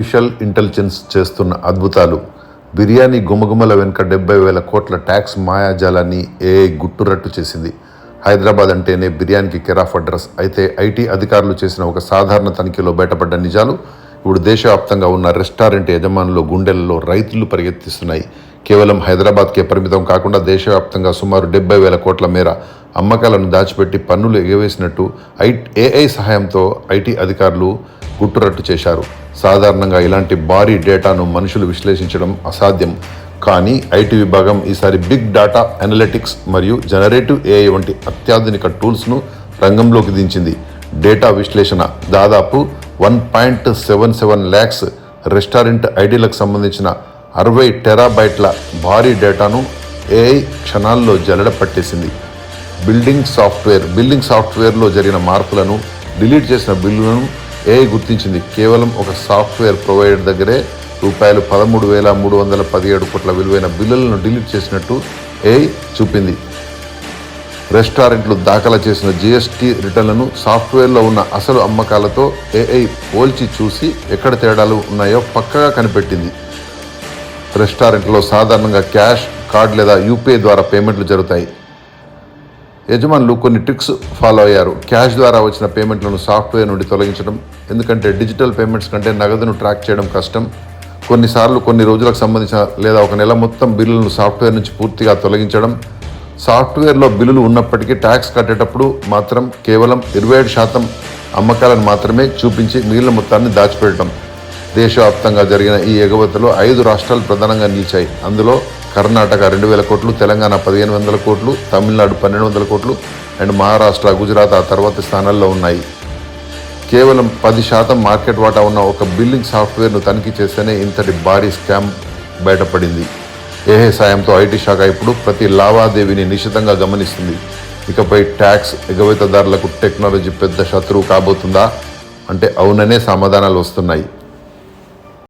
Artificial intelligence చేస్తున్న అద్భుతాలు. బిర్యానీ గుమగుమల వెనుక 70,000 కోట్ల ట్యాక్స్ మాయాజాలాన్ని ఏఐ గుట్టురట్టు చేసింది. హైదరాబాద్ అంటేనే బిర్యానీకి కేరాఫ్ అడ్రస్. అయితే ఐటీ అధికారులు చేసిన ఒక సాధారణ తనిఖీలో బయటపడ్డ నిజాలు ఇప్పుడు దేశవ్యాప్తంగా ఉన్న రెస్టారెంట్ యజమానుల గుండెల్లో రైతులు పరిగెత్తిస్తున్నాయి. కేవలం హైదరాబాద్కే పరిమితం కాకుండా దేశవ్యాప్తంగా సుమారు 70,000 కోట్ల మేర అమ్మకాలను దాచిపెట్టి పన్నులు ఎగవేసినట్టు ఏఐ సహాయంతో ఐటీ అధికారులు గుట్టురట్టు చేశారు. సాధారణంగా ఇలాంటి భారీ డేటాను మనుషులు విశ్లేషించడం అసాధ్యం. కానీ ఐటీ విభాగం ఈసారి బిగ్ డేటా అనలిటిక్స్ మరియు జనరేటివ్ ఏఐ వంటి అత్యాధునిక టూల్స్ను రంగంలోకి దించింది. డేటా విశ్లేషణ దాదాపు 1.77 lakhs రెస్టారెంట్ ఐడీలకు సంబంధించిన 60 టెరాబైట్ల భారీ డేటాను ఏఐ క్షణాల్లో జల్లెడ పట్టేసింది. బిల్డింగ్ సాఫ్ట్వేర్లో జరిగిన మార్పులను, డిలీట్ చేసిన బిల్లులను ఏఐ గుర్తించింది. కేవలం ఒక సాఫ్ట్వేర్ ప్రొవైడర్ దగ్గరే రూపాయలు 13,317 కోట్ల విలువైన బిల్లులను డిలీట్ చేసినట్టు ఏఐ చూపింది. రెస్టారెంట్లు దాఖలు చేసిన జీఎస్టీ రిటర్న్లను సాఫ్ట్వేర్లో ఉన్న అసలు అమ్మకాలతో ఏఐ పోల్చి చూసి ఎక్కడ తేడాలు ఉన్నాయో పక్కగా కనిపెట్టింది. రెస్టారెంట్లో సాధారణంగా క్యాష్, కార్డ్ లేదా యూపీఐ ద్వారా పేమెంట్లు జరుగుతాయి. యజమానులు కొన్ని ట్రిక్స్ ఫాలో అయ్యారు. క్యాష్ ద్వారా వచ్చిన పేమెంట్లను సాఫ్ట్వేర్ నుండి తొలగించడం, ఎందుకంటే డిజిటల్ పేమెంట్స్ కంటే నగదును ట్రాక్ చేయడం కష్టం. కొన్నిసార్లు కొన్ని రోజులకు సంబంధించిన లేదా ఒక నెల మొత్తం బిల్లులను సాఫ్ట్వేర్ నుంచి పూర్తిగా తొలగించడం. సాఫ్ట్వేర్లో బిల్లులు ఉన్నప్పటికీ ట్యాక్స్ కట్టేటప్పుడు మాత్రం కేవలం 27% అమ్మకాలను మాత్రమే చూపించి మిగిలిన మొత్తాన్ని దాచిపెట్టడం. దేశవ్యాప్తంగా జరిగిన ఈ ఎగవేతలో 5 రాష్ట్రాలు ప్రధానంగా నిలిచాయి. అందులో కర్ణాటక 2,000 కోట్లు, తెలంగాణ 1,500 కోట్లు, తమిళనాడు 1,200 కోట్లు అండ్ మహారాష్ట్ర, గుజరాత్ ఆ తర్వాతి స్థానాల్లో ఉన్నాయి. కేవలం 10% మార్కెట్ వాటా ఉన్న ఒక బిల్లింగ్ సాఫ్ట్వేర్ను తనిఖీ చేస్తేనే ఇంతటి భారీ స్కామ్ బయటపడింది. ఏఐ సాయంతో ఐటీ శాఖ ఇప్పుడు ప్రతి లావాదేవీని నిశితంగా గమనిస్తుంది. ఇకపై ట్యాక్స్ ఎగవేతదారులకు టెక్నాలజీ పెద్ద శత్రువు కాబోతుందా అంటే అవుననే సమాధానాలు వస్తున్నాయి.